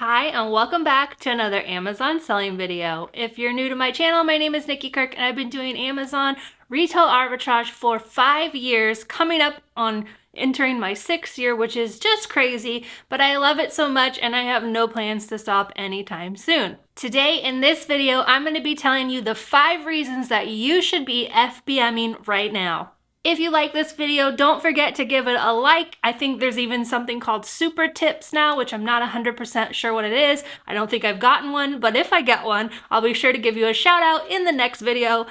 Hi and welcome back to another Amazon selling video. If you're new to my channel, my name is Nikki Kirk and I've been doing Amazon retail arbitrage for 5 years, coming up on entering my 6th year, which is just crazy, but I love it so much and I have no plans to stop anytime soon. Today in this video, I'm going to be telling you the 5 reasons that you should be FBMing right now. If you like this video, don't forget to give it a like. I think there's even something called super tips now, which I'm not 100% sure what it is. I don't think I've gotten one, but if I get one, I'll be sure to give you a shout out in the next video.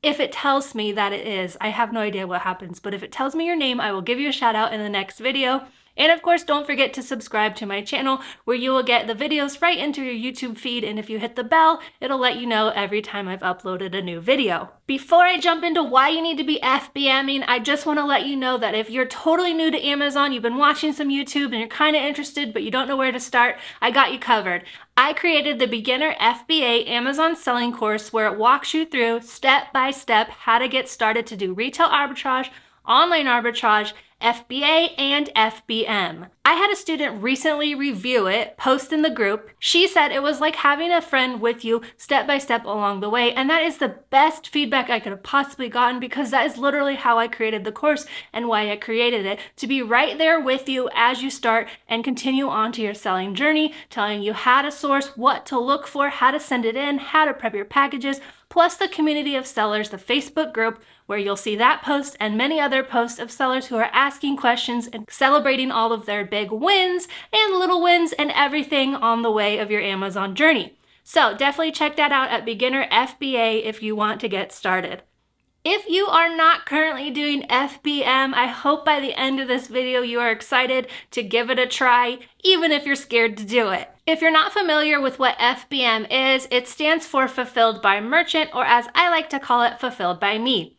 If it tells me that it is, I have no idea what happens, but if it tells me your name, I will give you a shout out in the next video. And of course, don't forget to subscribe to my channel where you will get the videos right into your YouTube feed. And if you hit the bell, it'll let you know every time I've uploaded a new video. Before I jump into why you need to be FBMing, I just want to let you know that if you're totally new to Amazon, you've been watching some YouTube and you're kind of interested, but you don't know where to start, I got you covered. I created the Beginner FBA Amazon Selling course where it walks you through step by step how to get started to do retail arbitrage, online arbitrage, FBA, and FBM. I had a student recently review it, post in the group. She said it was like having a friend with you step by step along the way, and that is the best feedback I could have possibly gotten because that is literally how I created the course and why I created it, to be right there with you as you start and continue on to your selling journey, telling you how to source, what to look for, how to send it in, how to prep your packages, plus the community of sellers, the Facebook group, where you'll see that post and many other posts of sellers who are asking questions and celebrating all of their big wins and little wins and everything on the way of your Amazon journey. So definitely check that out at Beginner FBA if you want to get started. If you are not currently doing FBM, I hope by the end of this video you are excited to give it a try, even if you're scared to do it. If you're not familiar with what FBM is, it stands for Fulfilled by Merchant, or as I like to call it, Fulfilled by Me.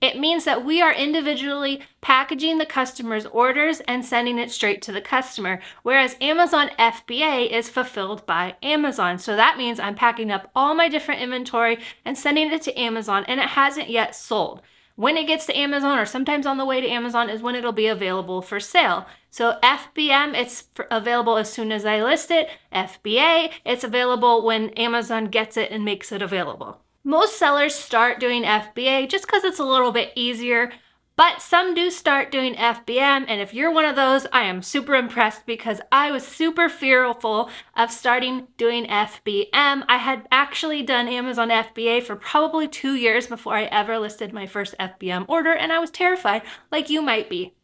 It means that we are individually packaging the customer's orders and sending it straight to the customer, whereas Amazon FBA is fulfilled by Amazon. So that means I'm packing up all my different inventory and sending it to Amazon, and it hasn't yet sold. When it gets to Amazon, or sometimes on the way to Amazon, is when it'll be available for sale. So FBM, it's available as soon as I list it. FBA, it's available when Amazon gets it and makes it available. Most sellers start doing FBA just because it's a little bit easier, but some do start doing FBM, and if you're one of those, I am super impressed because I was super fearful of starting doing FBM. I had actually done Amazon FBA for probably 2 years before I ever listed my first FBM order, and I was terrified, like you might be.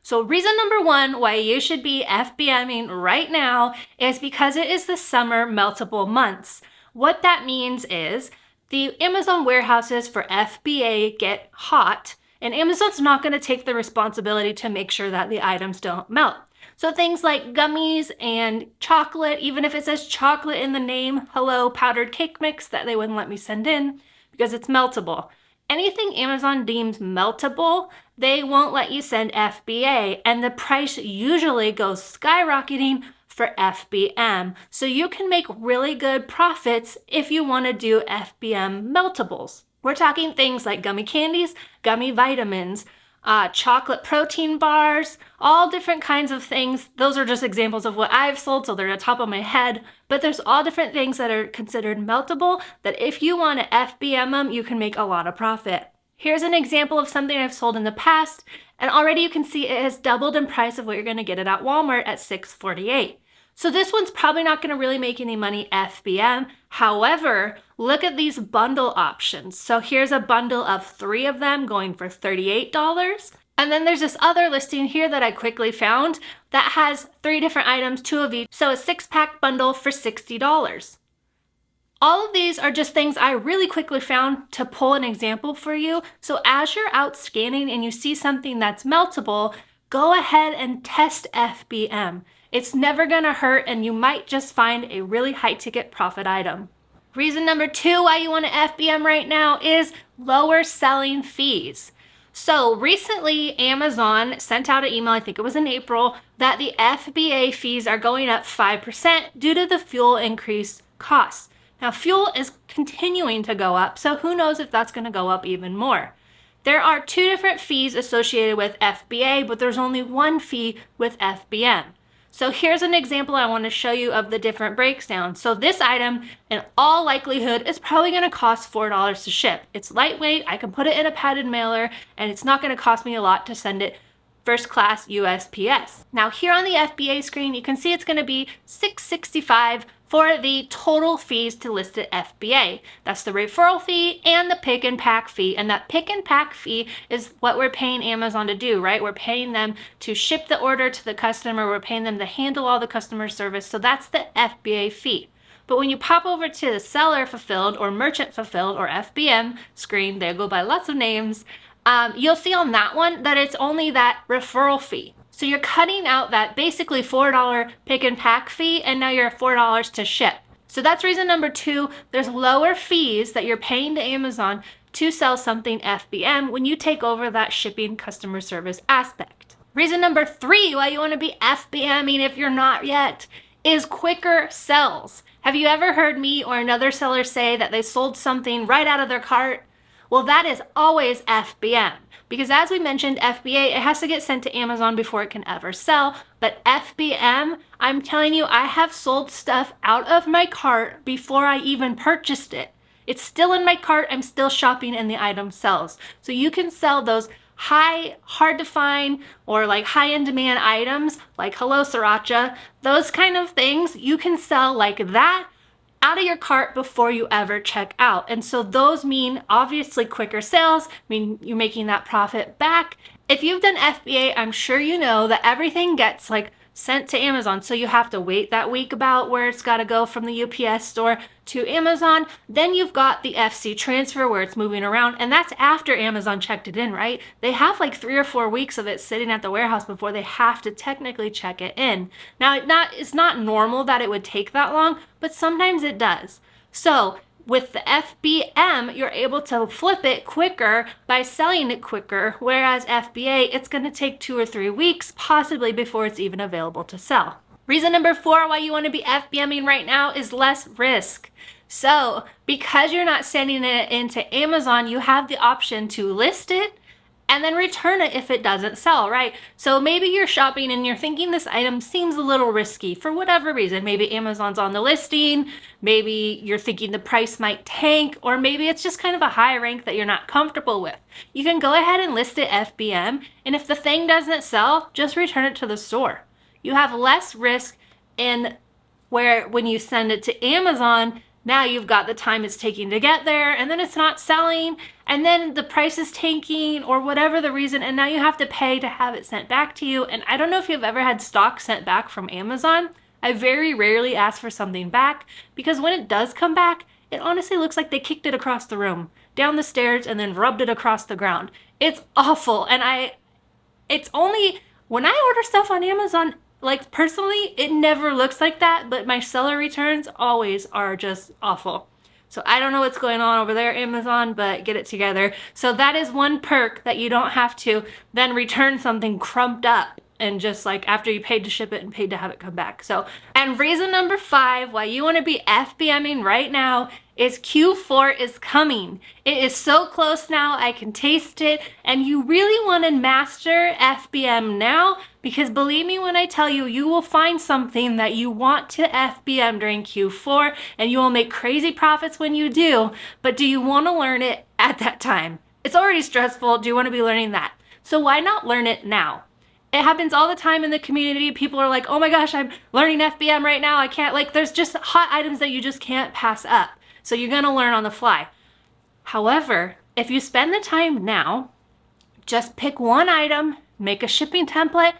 So reason number 1 why you should be FBMing right now is because it is the summer meltable months. What that means is the Amazon warehouses for FBA get hot, and Amazon's not going to take the responsibility to make sure that the items don't melt. So things like gummies and chocolate, even if it says chocolate in the name, hello, powdered cake mix, that they wouldn't let me send in because it's meltable. Anything Amazon deems meltable, they won't let you send FBA, and the price usually goes skyrocketing for FBM. So you can make really good profits if you want to do FBM meltables. We're talking things like gummy candies, gummy vitamins, chocolate protein bars, all different kinds of things. Those are just examples of what I've sold, so they're on the top of my head. But there's all different things that are considered meltable that if you want to FBM them, you can make a lot of profit. Here's an example of something I've sold in the past, and already you can see it has doubled in price of what you're going to get it at Walmart at $6.48. So this one's probably not going to really make any money FBM. However, look at these bundle options. So here's a bundle of 3 of them going for $38. And then there's this other listing here that I quickly found that has 3 different items, 2 of each. So a 6-pack bundle for $60. All of these are just things I really quickly found to pull an example for you. So as you're out scanning and you see something that's meltable, go ahead and test FBM. It's never gonna hurt, and you might just find a really high ticket profit item. Reason number 2 why you want to FBM right now is lower selling fees. So recently Amazon sent out an email, I think it was in April, that the FBA fees are going up 5% due to the fuel increase costs. Now fuel is continuing to go up, so who knows if that's gonna go up even more. There are 2 different fees associated with FBA, but there's only 1 fee with FBM. So here's an example I want to show you of the different breakdowns. So this item, in all likelihood, is probably going to cost $4 to ship. It's lightweight, I can put it in a padded mailer, and it's not going to cost me a lot to send it first class USPS. Now here on the FBA screen, you can see it's going to be $6.65 for the total fees to list at FBA. That's the referral fee and the pick and pack fee. And that pick and pack fee is what we're paying Amazon to do, right? We're paying them to ship the order to the customer. We're paying them to handle all the customer service. So that's the FBA fee. But when you pop over to the seller fulfilled or merchant fulfilled or FBM screen, they go by lots of names, you'll see on that one that it's only that referral fee. So you're cutting out that basically $4 pick and pack fee, and now you're at $4 to ship. So that's reason number 2. There's lower fees that you're paying to Amazon to sell something FBM when you take over that shipping customer service aspect. Reason number 3 why you want to be FBMing if you're not yet is quicker sells. Have you ever heard me or another seller say that they sold something right out of their cart? Well, that is always FBM, because as we mentioned, FBA, it has to get sent to Amazon before it can ever sell. But FBM, I'm telling you, I have sold stuff out of my cart before I even purchased it. It's still in my cart, I'm still shopping, and the item sells. So you can sell those hard to find or like high in demand items like Hello Sriracha, those kind of things, you can sell like that out of your cart before you ever check out. And so those mean obviously quicker sales, mean you're making that profit back. If you've done FBA, I'm sure you know that everything gets like sent to Amazon. So you have to wait that week about where it's got to go from the UPS store to Amazon. Then you've got the FC transfer where it's moving around, and that's after Amazon checked it in, right? They have like 3 or 4 weeks of it sitting at the warehouse before they have to technically check it in. Now, it's not normal that it would take that long, but sometimes it does. So with the FBM, you're able to flip it quicker by selling it quicker, whereas FBA, it's going to take 2 or 3 weeks, possibly before it's even available to sell. Reason number 4 why you want to be FBMing right now is less risk. So because you're not sending it into Amazon, you have the option to list it and then return it if it doesn't sell, right? So maybe you're shopping and you're thinking this item seems a little risky for whatever reason. Maybe Amazon's on the listing, maybe you're thinking the price might tank, or maybe it's just kind of a high rank that you're not comfortable with. You can go ahead and list it FBM, and if the thing doesn't sell, just return it to the store. You have less risk in where when you send it to Amazon, now you've got the time it's taking to get there, and then it's not selling, and then the price is tanking or whatever the reason, and now you have to pay to have it sent back to you. And I don't know if you've ever had stock sent back from Amazon. I very rarely ask for something back, because when it does come back, it honestly looks like they kicked it across the room, down the stairs, and then rubbed it across the ground. It's awful, and it's only when I order stuff on Amazon, like personally, it never looks like that, but my seller returns always are just awful. So I don't know what's going on over there, Amazon, but get it together. So that is one perk, that you don't have to then return something crumped up and just like after you paid to ship it and paid to have it come back. So, and reason number 5 why you want to be FBMing right now is Q4 is coming. It is so close now, I can taste it, and you really want to master FBM now, because believe me when I tell you, you will find something that you want to FBM during Q4, and you will make crazy profits when you do, but do you want to learn it at that time? It's already stressful, do you want to be learning that? So why not learn it now? It happens all the time in the community. People are like, oh my gosh, I'm learning FBM right now. I can't, like, there's just hot items that you just can't pass up. So you're gonna learn on the fly. However, if you spend the time now, just pick one item, make a shipping template,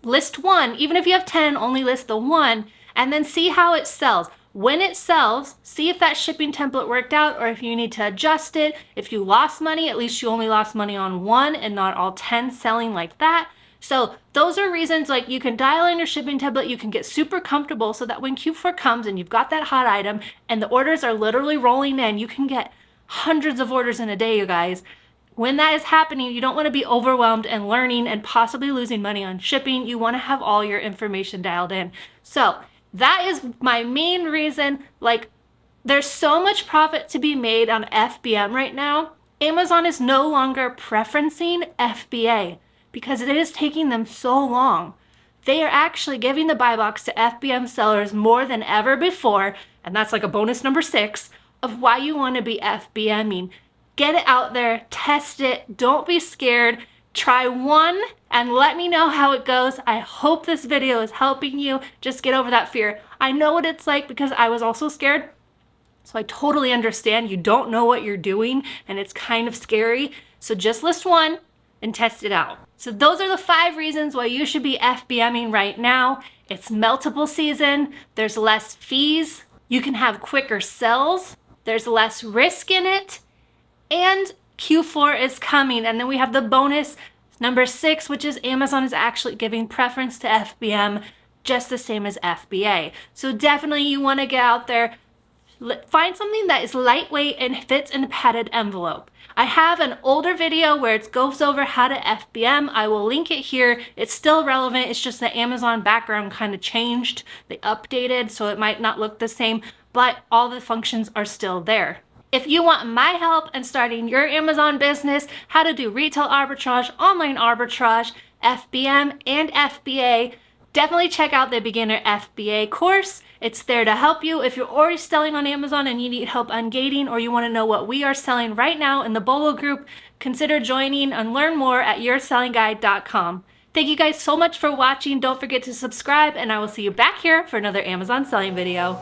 list one, even if you have 10, only list the one, and then see how it sells. When it sells, see if that shipping template worked out or if you need to adjust it. If you lost money, at least you only lost money on one and not all 10 selling like that. So those are reasons, like, you can dial in your shipping template, you can get super comfortable so that when Q4 comes and you've got that hot item and the orders are literally rolling in, you can get hundreds of orders in a day, you guys. When that is happening, you don't want to be overwhelmed and learning and possibly losing money on shipping. You want to have all your information dialed in. So that is my main reason. Like, there's so much profit to be made on FBM right now. Amazon is no longer preferencing FBA, because it is taking them so long. they are actually giving the buy box to FBM sellers more than ever before, and that's like a bonus number 6 of why you want to be FBMing. Get it out there, test it, don't be scared. Try one and let me know how it goes. I hope this video is helping you just get over that fear. I know what it's like because I was also scared. So I totally understand. You don't know what you're doing and it's kind of scary. So just list one and test it out. So those are the 5 reasons why you should be FBMing right now. It's meltable season. There's less fees. You can have quicker sells. There's less risk in it. And Q4 is coming. And then we have the bonus number 6, which is Amazon is actually giving preference to FBM just the same as FBA. So definitely you want to get out there, find something that is lightweight and fits in a padded envelope. I have an older video where it goes over how to FBM. I will link it here. It's still relevant. It's just the Amazon background kind of changed. They updated, so it might not look the same, but all the functions are still there. If you want my help in starting your Amazon business, how to do retail arbitrage, online arbitrage, FBM, and FBA, definitely check out the beginner FBA course. It's there to help you if you're already selling on Amazon and you need help ungating, or you want to know what we are selling right now in the Bolo group. Consider joining and learn more at yoursellingguide.com. Thank you guys so much for watching. Don't forget to subscribe, and I will see you back here for another Amazon selling video.